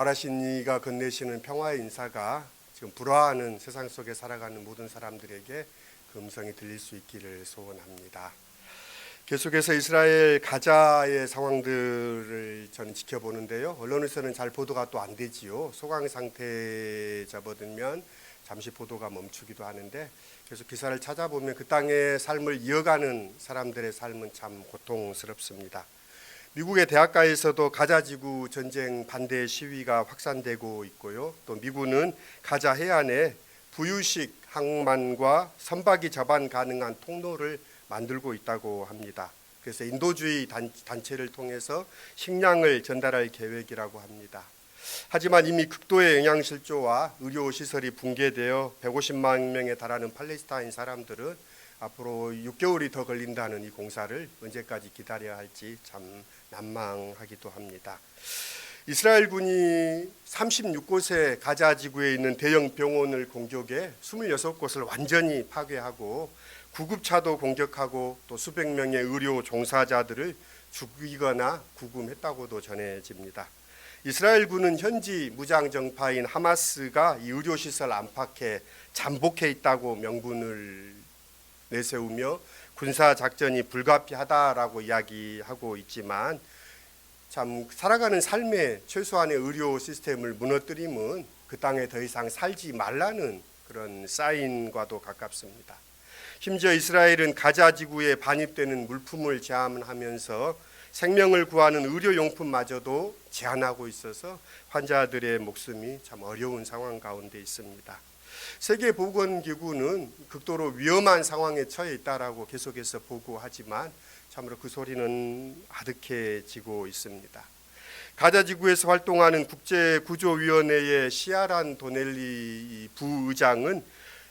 말하신 이가 건네시는 평화의 인사가 지금 불화하는 세상 속에 살아가는 모든 사람들에게 그 음성이 들릴 수 있기를 소원합니다. 계속해서 이스라엘 가자의 상황들을 저는 지켜보는데요. 언론에서는 잘 보도가 또 안 되지요. 소강 상태에 접어들면 잠시 보도가 멈추기도 하는데 계속 기사를 찾아보면 그 땅의 삶을 이어가는 사람들의 삶은 참 고통스럽습니다. 미국의 대학가에서도 가자지구 전쟁 반대 시위가 확산되고 있고요. 또 미군은 가자 해안에 부유식 항만과 선박이 접안 가능한 통로를 만들고 있다고 합니다. 그래서 인도주의 단체를 통해서 식량을 전달할 계획이라고 합니다. 하지만 이미 극도의 영양실조와 의료시설이 붕괴되어 150만 명에 달하는 팔레스타인 사람들은 앞으로 6개월이 더 걸린다는 이 공사를 언제까지 기다려야 할지 참 난망하기도 합니다. 이스라엘군이 36곳의 가자 지구에 있는 대형 병원을 공격해 26곳을 완전히 파괴하고 구급차도 공격하고 또 수백 명의 의료 종사자들을 죽이거나 구금했다고도 전해집니다. 이스라엘군은 현지 무장정파인 하마스가 이 의료시설 안팎에 잠복해 있다고 명분을 내세우며 군사작전이 불가피하다라고 이야기하고 있지만 참 살아가는 삶의 최소한의 의료 시스템을 무너뜨림은 그 땅에 더 이상 살지 말라는 그런 사인과도 가깝습니다. 심지어 이스라엘은 가자 지구에 반입되는 물품을 제한하면서 생명을 구하는 의료용품마저도 제한하고 있어서 환자들의 목숨이 참 어려운 상황 가운데 있습니다. 세계보건기구는 극도로 위험한 상황에 처해 있다라고 계속해서 보고하지만 참으로 그 소리는 아득해지고 있습니다. 가자 지구에서 활동하는 국제구조위원회의 시아란 도넬리 부의장은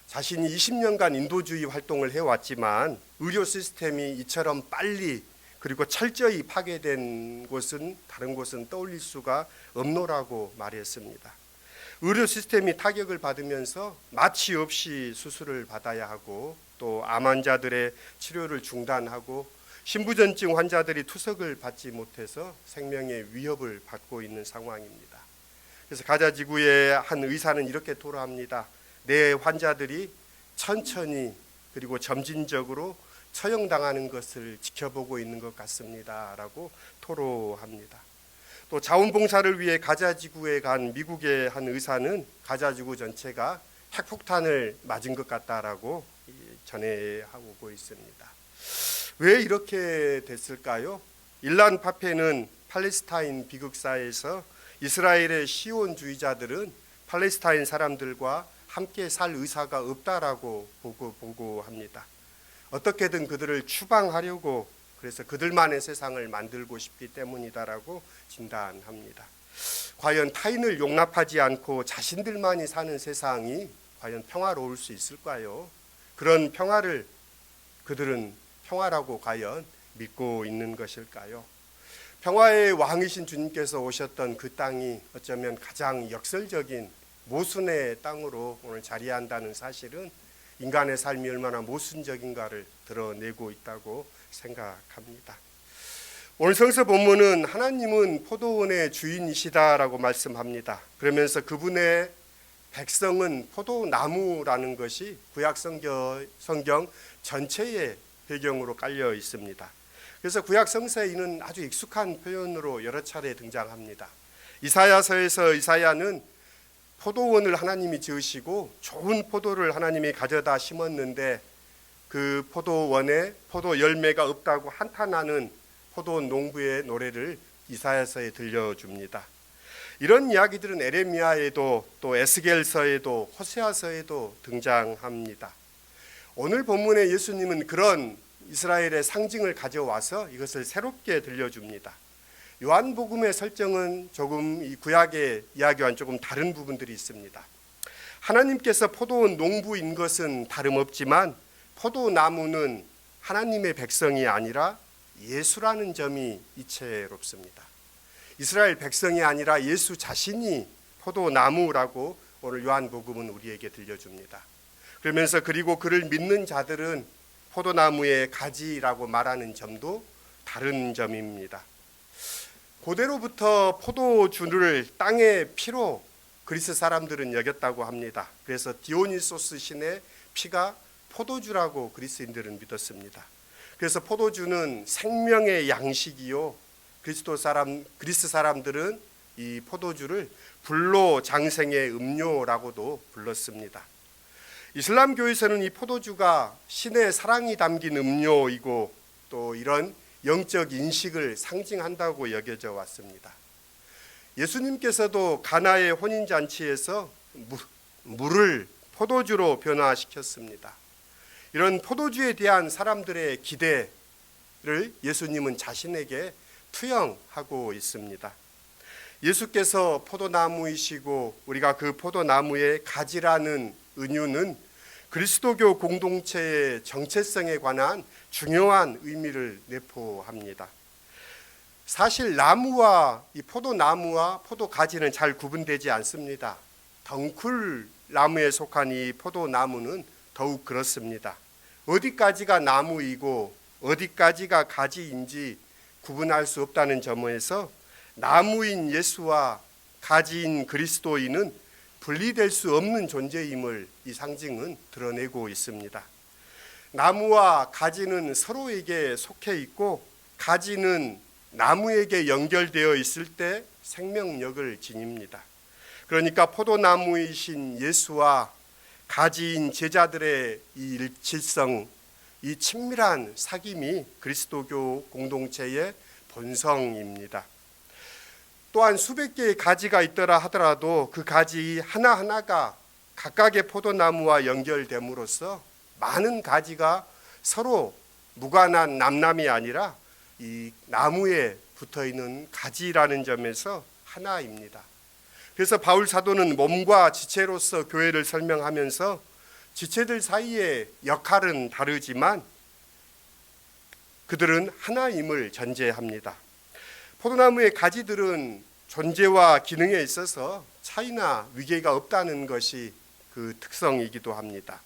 자신이 20년간 인도주의 활동을 해왔지만 의료 시스템이 이처럼 빨리 그리고 철저히 파괴된 곳은 다른 곳은 떠올릴 수가 없노라고 말했습니다. 의료 시스템이 타격을 받으면서 마취 없이 수술을 받아야 하고 또 암 환자들의 치료를 중단하고 신부전증 환자들이 투석을 받지 못해서 생명의 위협을 받고 있는 상황입니다. 그래서 가자 지구의 한 의사는 이렇게 토로합니다. 내 환자들이 천천히 그리고 점진적으로 처형당하는 것을 지켜보고 있는 것 같습니다 라고 토로합니다. 또 자원봉사를 위해 가자지구에 간 미국의 한 의사는 가자지구 전체가 핵폭탄을 맞은 것 같다라고 전해하고 있습니다. 왜 이렇게 됐을까요? 일란 파페는 팔레스타인 비극사에서 이스라엘의 시온주의자들은 팔레스타인 사람들과 함께 살 의사가 없다라고 보고합니다. 어떻게든 그들을 추방하려고 그래서 그들만의 세상을 만들고 싶기 때문이다라고 진단합니다. 과연 타인을 용납하지 않고 자신들만이 사는 세상이 과연 평화로울 수 있을까요? 그런 평화를 그들은 평화라고 과연 믿고 있는 것일까요? 평화의 왕이신 주님께서 오셨던 그 땅이 어쩌면 가장 역설적인 모순의 땅으로 오늘 자리한다는 사실은 인간의 삶이 얼마나 모순적인가를 드러내고 있다고 생각합니다. 오늘 성서 본문은 하나님은 포도원의 주인이시다라고 말씀합니다. 그러면서 그분의 백성은 포도나무라는 것이 구약 성경 전체의 배경으로 깔려 있습니다. 그래서 구약 성서에 이는 아주 익숙한 표현으로 여러 차례 등장합니다. 이사야서에서 이사야는 포도원을 하나님이 지으시고 좋은 포도를 하나님이 가져다 심었는데 그 포도원에 포도 열매가 없다고 한탄하는 포도원 농부의 노래를 이사야서에 들려줍니다. 이런 이야기들은 에레미야에도 또 에스겔서에도 호세아서에도 등장합니다. 오늘 본문의 예수님은 그런 이스라엘의 상징을 가져와서 이것을 새롭게 들려줍니다. 요한복음의 설정은 조금 이 구약의 이야기와는 조금 다른 부분들이 있습니다. 하나님께서 포도원 농부인 것은 다름없지만 포도나무는 하나님의 백성이 아니라 예수라는 점이 이채롭습니다. 이스라엘 백성이 아니라 예수 자신이 포도나무라고 오늘 요한복음은 우리에게 들려줍니다. 그러면서 그리고 그를 믿는 자들은 포도나무의 가지라고 말하는 점도 다른 점입니다. 고대로부터 포도주를 땅의 피로 그리스 사람들은 여겼다고 합니다. 그래서 디오니소스 신의 피가 포도주라고 그리스인들은 믿었습니다. 그래서 포도주는 생명의 양식이요, 그리스 사람들은 이 포도주를 불로 장생의 음료라고도 불렀습니다. 이슬람교에서는 이 포도주가 신의 사랑이 담긴 음료이고 또 이런 영적 인식을 상징한다고 여겨져 왔습니다. 예수님께서도 가나의 혼인잔치에서 물을 포도주로 변화시켰습니다. 이런 포도주에 대한 사람들의 기대를 예수님은 자신에게 투영하고 있습니다. 예수께서 포도나무이시고 우리가 그 포도나무의 가지라는 은유는 그리스도교 공동체의 정체성에 관한 중요한 의미를 내포합니다. 사실 나무와 이 포도나무와 포도가지는 잘 구분되지 않습니다. 덩쿨나무에 속한 이 포도나무는 더욱 그렇습니다. 어디까지가 나무이고 어디까지가 가지인지 구분할 수 없다는 점에서 나무인 예수와 가지인 그리스도인은 분리될 수 없는 존재임을 이 상징은 드러내고 있습니다. 나무와 가지는 서로에게 속해 있고 가지는 나무에게 연결되어 있을 때 생명력을 지닙니다. 그러니까 포도나무이신 예수와 가지인 제자들의 이 일치성, 이 친밀한 사귐이 그리스도교 공동체의 본성입니다. 또한 수백 개의 가지가 있더라 하더라도 그 가지 하나하나가 각각의 포도나무와 연결됨으로써 많은 가지가 서로 무관한 남남이 아니라 이 나무에 붙어있는 가지라는 점에서 하나입니다. 그래서 바울 사도는 몸과 지체로서 교회를 설명하면서 지체들 사이의 역할은 다르지만 그들은 하나임을 전제합니다. 포도나무의 가지들은 존재와 기능에 있어서 차이나 위계가 없다는 것이 그 특성이기도 합니다.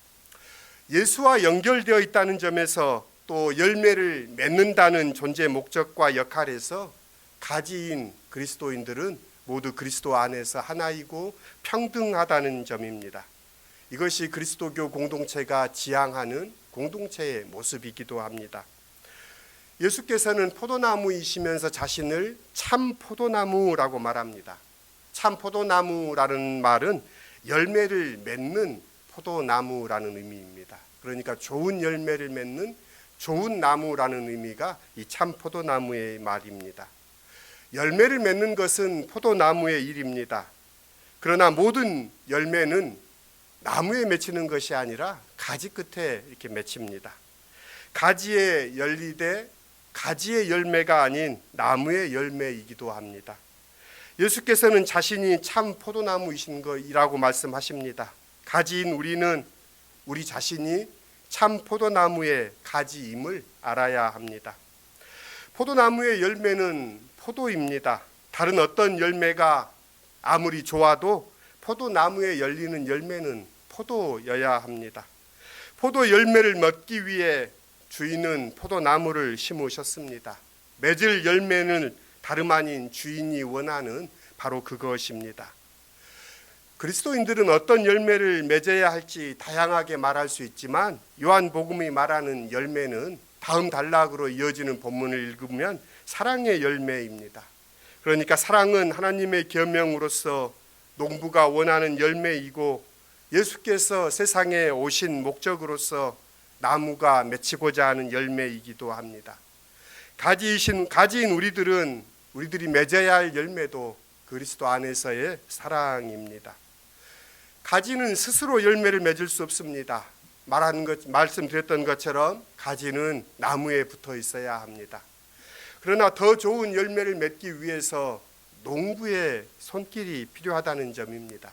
예수와 연결되어 있다는 점에서 또 열매를 맺는다는 존재 목적과 역할에서 가지인 그리스도인들은 모두 그리스도 안에서 하나이고 평등하다는 점입니다. 이것이 그리스도교 공동체가 지향하는 공동체의 모습이기도 합니다. 예수께서는 포도나무이시면서 자신을 참 포도나무라고 말합니다. 참 포도나무라는 말은 열매를 맺는 포도나무라는 의미입니다. 그러니까 좋은 열매를 맺는 좋은 나무라는 의미가 이 참 포도나무의 말입니다. 열매를 맺는 것은 포도나무의 일입니다. 그러나 모든 열매는 나무에 맺히는 것이 아니라 가지 끝에 이렇게 맺힙니다. 가지에 열리되 가지의 열매가 아닌 나무의 열매이기도 합니다. 예수께서는 자신이 참 포도나무이신 것이라고 말씀하십니다. 가지인 우리는 우리 자신이 참 포도나무의 가지임을 알아야 합니다. 포도나무의 열매는 포도입니다. 다른 어떤 열매가 아무리 좋아도 포도나무에 열리는 열매는 포도여야 합니다. 포도 열매를 먹기 위해 주인은 포도나무를 심으셨습니다. 맺을 열매는 다름 아닌 주인이 원하는 바로 그것입니다. 그리스도인들은 어떤 열매를 맺어야 할지 다양하게 말할 수 있지만 요한복음이 말하는 열매는 다음 단락으로 이어지는 본문을 읽으면 사랑의 열매입니다. 그러니까 사랑은 하나님의 계명으로서 농부가 원하는 열매이고 예수께서 세상에 오신 목적으로서 나무가 맺히고자 하는 열매이기도 합니다. 가지인 우리들이 맺어야 할 열매도 그리스도 안에서의 사랑입니다. 가지는 스스로 열매를 맺을 수 없습니다. 말씀드렸던 것처럼 가지는 나무에 붙어 있어야 합니다. 그러나 더 좋은 열매를 맺기 위해서 농부의 손길이 필요하다는 점입니다.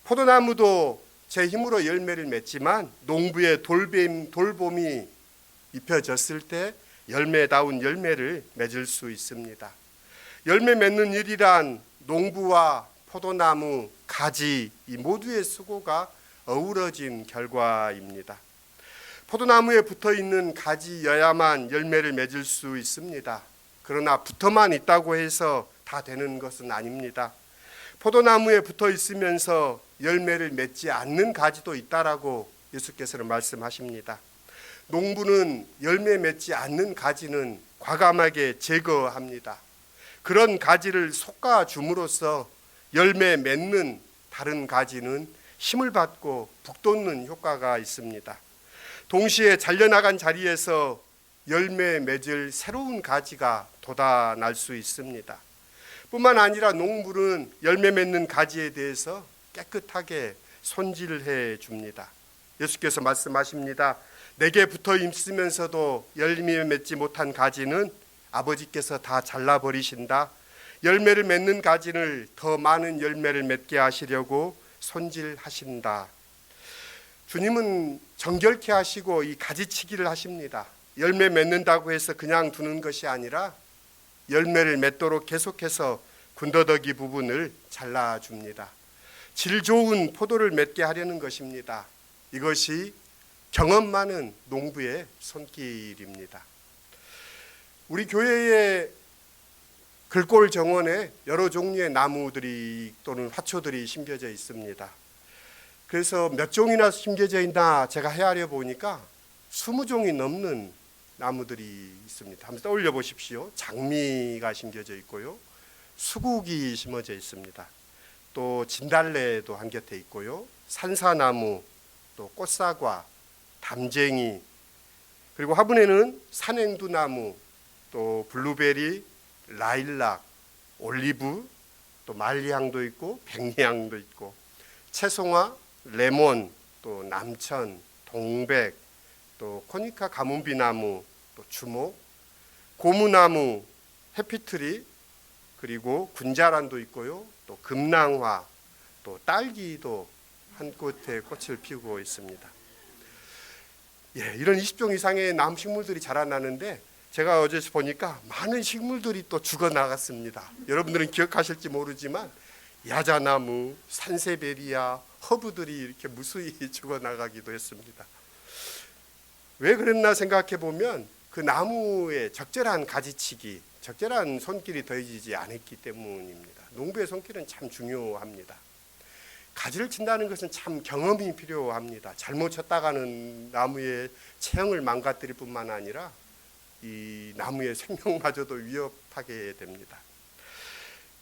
포도나무도 제 힘으로 열매를 맺지만 농부의 돌봄이 입혀졌을 때 열매다운 열매를 맺을 수 있습니다. 열매 맺는 일이란 농부와 포도나무, 가지 이 모두의 수고가 어우러진 결과입니다. 포도나무에 붙어있는 가지여야만 열매를 맺을 수 있습니다. 그러나 붙어만 있다고 해서 다 되는 것은 아닙니다. 포도나무에 붙어 있으면서 열매를 맺지 않는 가지도 있다라고 예수께서는 말씀하십니다. 농부는 열매 맺지 않는 가지는 과감하게 제거합니다. 그런 가지를 솎아 줌으로써 열매 맺는 다른 가지는 힘을 받고 북돋는 효과가 있습니다. 동시에 잘려나간 자리에서 열매 맺을 새로운 가지가 돋아날 수 있습니다. 뿐만 아니라 농부는 열매 맺는 가지에 대해서 깨끗하게 손질해 줍니다. 예수께서 말씀하십니다. 내게 붙어 있으면서도 열매 맺지 못한 가지는 아버지께서 다 잘라버리신다. 열매를 맺는 가지를 더 많은 열매를 맺게 하시려고 손질하신다. 주님은 정결케 하시고 이 가지치기를 하십니다. 열매 맺는다고 해서 그냥 두는 것이 아니라 열매를 맺도록 계속해서 군더더기 부분을 잘라줍니다. 질 좋은 포도를 맺게 하려는 것입니다. 이것이 경험 많은 농부의 손길입니다. 우리 교회의 글골 정원에 여러 종류의 나무들이 또는 화초들이 심겨져 있습니다. 그래서 몇 종이나 심겨져 있나 제가 헤아려 보니까 20종이 넘는 나무들이 있습니다. 한번 떠올려 보십시오. 장미가 심겨져 있고요. 수국이 심어져 있습니다. 또 진달래도 한 곁에 있고요. 산사나무, 또 꽃사과, 담쟁이, 그리고 화분에는 산행두나무, 또 블루베리, 라일락, 올리브, 또 말리향도 있고 백리향도 있고 채송화, 레몬, 또 남천, 동백, 또 코니카 가문비나무, 또 주목, 고무나무, 해피트리, 그리고 군자란도 있고요. 또 금낭화, 또 딸기도 한 꽃에 꽃을 피우고 있습니다. 이런 20종 이상의 나무 식물들이 자라나는데 제가 어제 보니까 많은 식물들이 또 죽어 나갔습니다. 여러분들은 기억하실지 모르지만 야자나무, 산세베리아, 허브들이 이렇게 무수히 죽어 나가기도 했습니다. 왜 그랬나 생각해 보면 그 나무의 적절한 가지치기, 적절한 손길이 더해지지 않았기 때문입니다. 농부의 손길은 참 중요합니다. 가지를 친다는 것은 참 경험이 필요합니다. 잘못 쳤다가는 나무의 체형을 망가뜨릴 뿐만 아니라 이 나무의 생명마저도 위협하게 됩니다.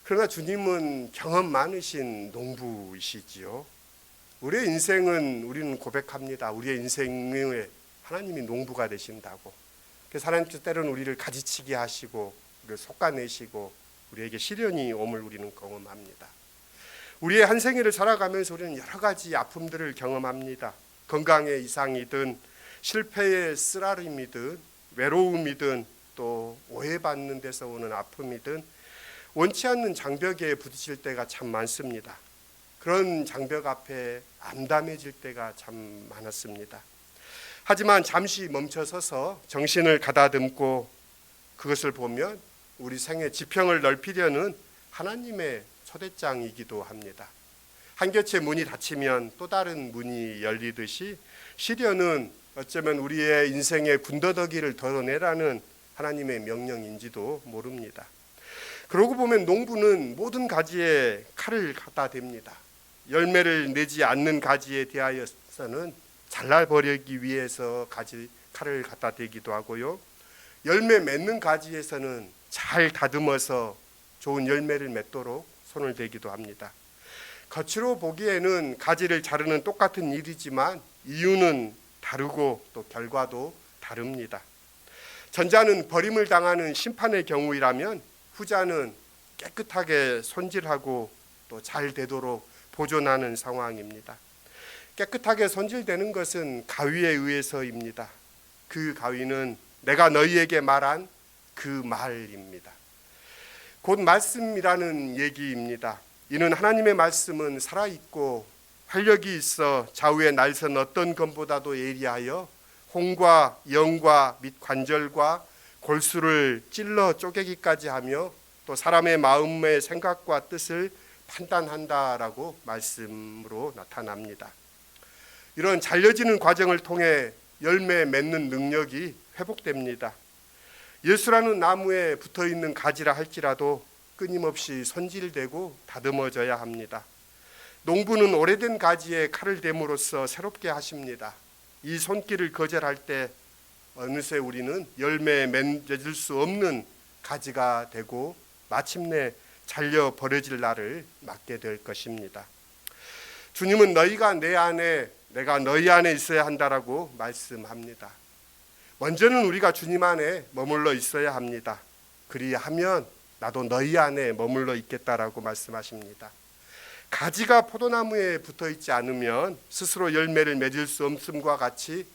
그러나 주님은 경험 많으신 농부이시지요. 우리의 인생은 우리는 고백합니다. 우리의 인생에 하나님이 농부가 되신다고. 그래서 하나님께서 때로는 우리를 가지치기 하시고 우리를 솎아내시고 우리에게 시련이 옴을 우리는 경험합니다. 우리의 한 생애를 살아가면서 우리는 여러 가지 아픔들을 경험합니다. 건강의 이상이든 실패의 쓰라림이든 외로움이든 또 오해받는 데서 오는 아픔이든 원치 않는 장벽에 부딪힐 때가 참 많습니다. 그런 장벽 앞에 암담해질 때가 참 많았습니다. 하지만 잠시 멈춰서서 정신을 가다듬고 그것을 보면 우리 생의 지평을 넓히려는 하나님의 초대장이기도 합니다. 한 곁의 문이 닫히면 또 다른 문이 열리듯이 시련은 어쩌면 우리의 인생의 군더더기를 덜어내라는 하나님의 명령인지도 모릅니다. 그러고 보면 농부는 모든 가지에 칼을 갖다 댑니다. 열매를 내지 않는 가지에 대하여서는 잘라버리기 위해서 칼을 갖다 대기도 하고요. 열매 맺는 가지에서는 잘 다듬어서 좋은 열매를 맺도록 손을 대기도 합니다. 겉으로 보기에는 가지를 자르는 똑같은 일이지만 이유는 다르고 또 결과도 다릅니다. 전자는 버림을 당하는 심판의 경우이라면 후자는 깨끗하게 손질하고 또 잘 되도록 보존하는 상황입니다. 깨끗하게 손질되는 것은 가위에 의해서입니다. 그 가위는 내가 너희에게 말한 그 말입니다. 곧 말씀이라는 얘기입니다. 이는 하나님의 말씀은 살아있고 활력이 있어 좌우의 날선 어떤 검보다도 예리하여 홍과 영과 및 관절과 골수를 찔러 쪼개기까지 하며 또 사람의 마음의 생각과 뜻을 판단한다라고 말씀으로 나타납니다. 이런 잘려지는 과정을 통해 열매 맺는 능력이 회복됩니다. 예수라는 나무에 붙어 있는 가지라 할지라도 끊임없이 손질되고 다듬어져야 합니다. 농부는 오래된 가지에 칼을 댐으로써 새롭게 하십니다. 이 손길을 거절할 때 어느새 우리는 열매에 맺을 수 없는 가지가 되고 마침내 잘려 버려질 날을 맞게 될 것입니다. 주님은 너희가 내 안에, 내가 너희 안에 있어야 한다라고 말씀합니다. 먼저는 우리가 주님 안에 머물러 있어야 합니다. 그리하면 나도 너희 안에 머물러 있겠다라고 말씀하십니다. 가지가 포도나무에 붙어 있지 않으면 스스로 열매를 맺을 수 없음과 같이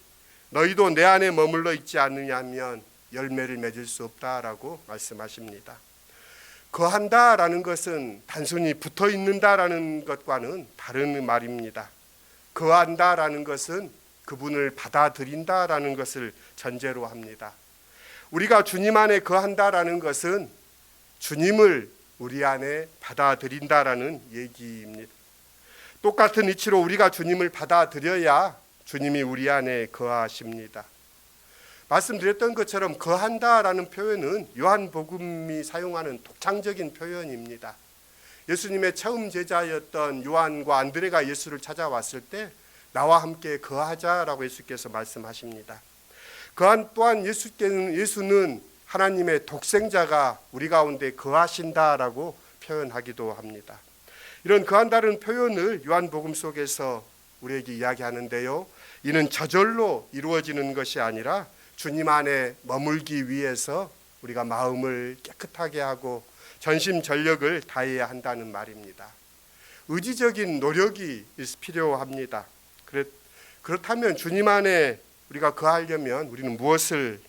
너희도 내 안에 머물러 있지 않느냐면 열매를 맺을 수 없다라고 말씀하십니다. 거한다라는 것은 단순히 붙어 있는다라는 것과는 다른 말입니다. 거한다라는 것은 그분을 받아들인다라는 것을 전제로 합니다. 우리가 주님 안에 거한다라는 것은 주님을 우리 안에 받아들인다라는 얘기입니다. 똑같은 이치로 우리가 주님을 받아들여야 주님이 우리 안에 거하십니다. 말씀드렸던 것처럼 거한다라는 표현은 요한복음이 사용하는 독창적인 표현입니다. 예수님의 처음 제자였던 요한과 안드레가 예수를 찾아왔을 때 나와 함께 거하자라고 예수께서 말씀하십니다. 또한 예수는 하나님의 독생자가 우리 가운데 거하신다라고 표현하기도 합니다. 이런 거한다는 표현을 요한복음 속에서 우리에게 이야기하는데요, 이는 저절로 이루어지는 것이 아니라 주님 안에 머물기 위해서 우리가 마음을 깨끗하게 하고 전심전력을 다해야 한다는 말입니다. 의지적인 노력이 필요합니다. 그렇다면 주님 안에 우리가 거하려면 우리는 무엇을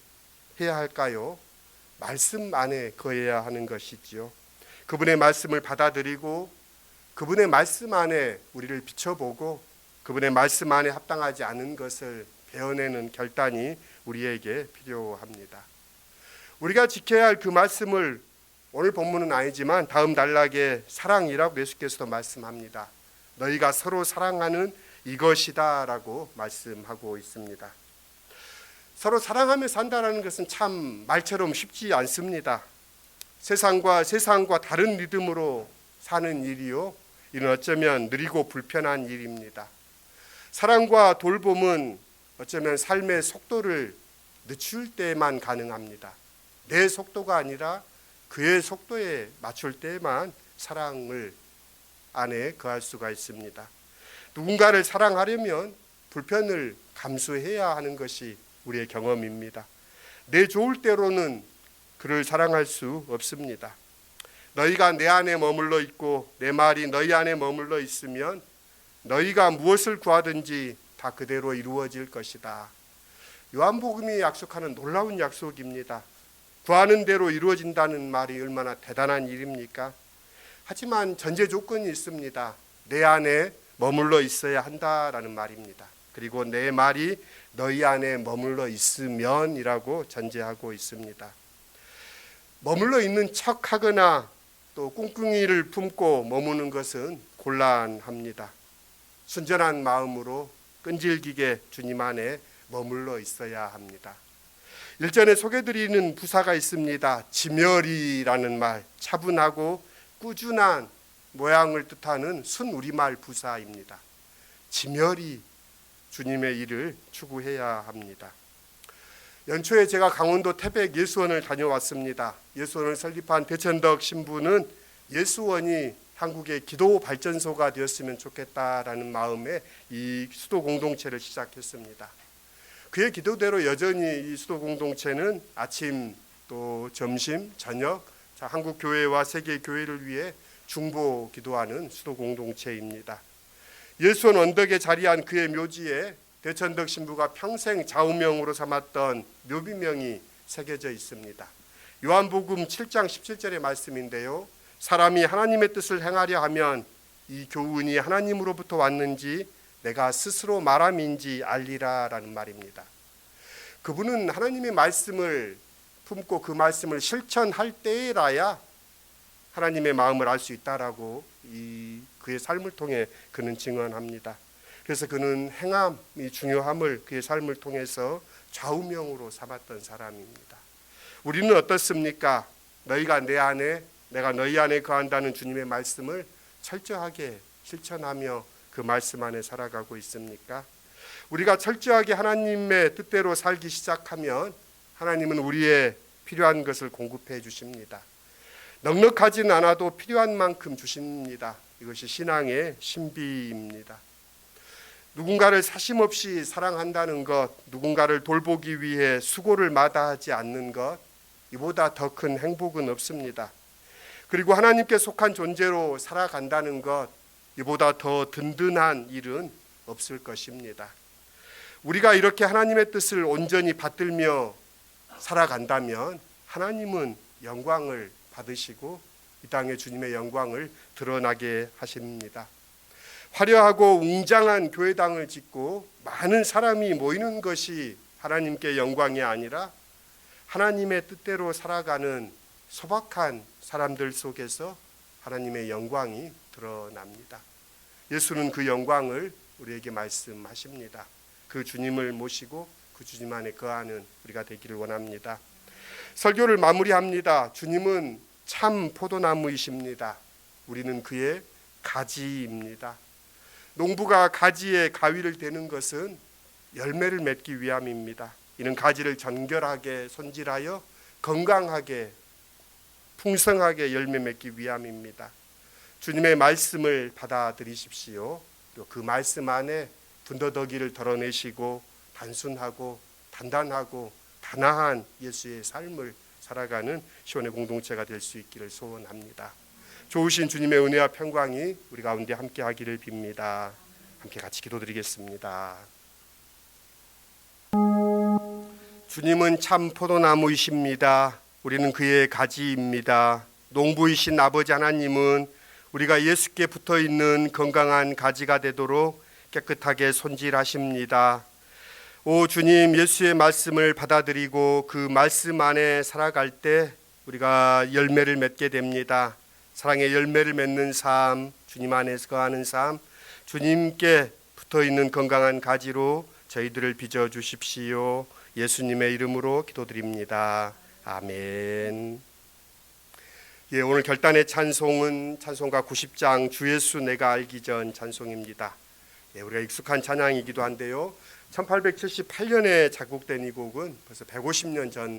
해야 할까요? 말씀 안에 거해야 하는 것이지요. 그분의 말씀을 받아들이고 그분의 말씀 안에 우리를 비춰보고 그분의 말씀 안에 합당하지 않은 것을 베어내는 결단이 우리에게 필요합니다. 우리가 지켜야 할 그 말씀을 오늘 본문은 아니지만 다음 단락에 사랑이라고 예수께서도 말씀합니다. 너희가 서로 사랑하는 이것이다 라고 말씀하고 있습니다. 서로 사랑하며 산다는 것은 참 말처럼 쉽지 않습니다. 세상과 다른 리듬으로 사는 일이요, 이는 어쩌면 느리고 불편한 일입니다. 사랑과 돌봄은 어쩌면 삶의 속도를 늦출 때만 가능합니다. 내 속도가 아니라 그의 속도에 맞출 때만 사랑을 안에 거할 수가 있습니다. 누군가를 사랑하려면 불편을 감수해야 하는 것이 우리의 경험입니다. 내 좋을 대로는 그를 사랑할 수 없습니다. 너희가 내 안에 머물러 있고 내 말이 너희 안에 머물러 있으면 너희가 무엇을 구하든지 다 그대로 이루어질 것이다. 요한복음이 약속하는 놀라운 약속입니다. 구하는 대로 이루어진다는 말이 얼마나 대단한 일입니까? 하지만 전제 조건이 있습니다. 내 안에 머물러 있어야 한다라는 말입니다. 그리고 내 말이 너희 안에 머물러 있으면이라고 전제하고 있습니다. 머물러 있는 척하거나 또 꿍꿍이를 품고 머무는 것은 곤란합니다. 순전한 마음으로 끈질기게 주님 안에 머물러 있어야 합니다. 일전에 소개드리는 부사가 있습니다. 지멸이라는 말, 차분하고 꾸준한 모양을 뜻하는 순우리말 부사입니다. 지멸이 주님의 일을 추구해야 합니다. 연초에 제가 강원도 태백 예수원을 다녀왔습니다. 예수원을 설립한 대천덕 신부는 예수원이 한국의 기도 발전소가 되었으면 좋겠다라는 마음에 이 수도 공동체를 시작했습니다. 그의 기도대로 여전히 이 수도 공동체는 아침 또 점심 저녁 한국 교회와 세계 교회를 위해 중보 기도하는 수도 공동체입니다. 예수원 언덕에 자리한 그의 묘지에 대천덕 신부가 평생 좌우명으로 삼았던 묘비명이 새겨져 있습니다. 요한복음 7장 17절의 말씀인데요, 사람이 하나님의 뜻을 행하려 하면 이 교훈이 하나님으로부터 왔는지 내가 스스로 말함인지 알리라 라는 말입니다. 그분은 하나님의 말씀을 품고 그 말씀을 실천할 때라야 하나님의 마음을 알 수 있다라고 그의 삶을 통해 그는 증언합니다. 그래서 그는 행함이 중요함을 그의 삶을 통해서 좌우명으로 삼았던 사람입니다. 우리는 어떻습니까? 너희가 내 안에, 내가 너희 안에 거한다는 주님의 말씀을 철저하게 실천하며 그 말씀 안에 살아가고 있습니까? 우리가 철저하게 하나님의 뜻대로 살기 시작하면 하나님은 우리의 필요한 것을 공급해 주십니다. 넉넉하진 않아도 필요한 만큼 주십니다. 이것이 신앙의 신비입니다. 누군가를 사심없이 사랑한다는 것, 누군가를 돌보기 위해 수고를 마다하지 않는 것, 이보다 더 큰 행복은 없습니다. 그리고 하나님께 속한 존재로 살아간다는 것, 이보다 더 든든한 일은 없을 것입니다. 우리가 이렇게 하나님의 뜻을 온전히 받들며 살아간다면 하나님은 영광을 받으시고 이 땅에 주님의 영광을 드러나게 하십니다. 화려하고 웅장한 교회당을 짓고 많은 사람이 모이는 것이 하나님께 영광이 아니라 하나님의 뜻대로 살아가는 소박한 사람들 속에서 하나님의 영광이 드러납니다. 예수는 그 영광을 우리에게 말씀하십니다. 그 주님을 모시고 그 주님 안에 거하는 우리가 되기를 원합니다. 설교를 마무리합니다. 주님은 참 포도나무이십니다. 우리는 그의 가지입니다. 농부가 가지에 가위를 대는 것은 열매를 맺기 위함입니다. 이는 가지를 전결하게 손질하여 건강하게 풍성하게 열매 맺기 위함입니다. 주님의 말씀을 받아들이십시오. 또 그 말씀 안에 분더더기를 덜어내시고 단순하고 단단하고 단아한 예수의 삶을 살아가는 시온의 공동체가 될 수 있기를 소원합니다. 좋으신 주님의 은혜와 평강이 우리 가운데 함께 하기를 빕니다. 함께 같이 기도드리겠습니다. 주님은 참 포도나무이십니다. 우리는 그의 가지입니다. 농부이신 아버지 하나님은 우리가 예수께 붙어있는 건강한 가지가 되도록 깨끗하게 손질하십니다. 오 주님, 예수의 말씀을 받아들이고 그 말씀 안에 살아갈 때 우리가 열매를 맺게 됩니다. 사랑의 열매를 맺는 삶, 주님 안에서 거하는 삶, 주님께 붙어있는 건강한 가지로 저희들을 빚어주십시오. 예수님의 이름으로 기도드립니다. 아멘. 예, 오늘 결단의 찬송은 찬송가 90장 주 예수 내가 알기 전 찬송입니다. 예, 우리가 익숙한 찬양이기도 한데요. 1878년에 작곡된 이 곡은 벌써 150년 전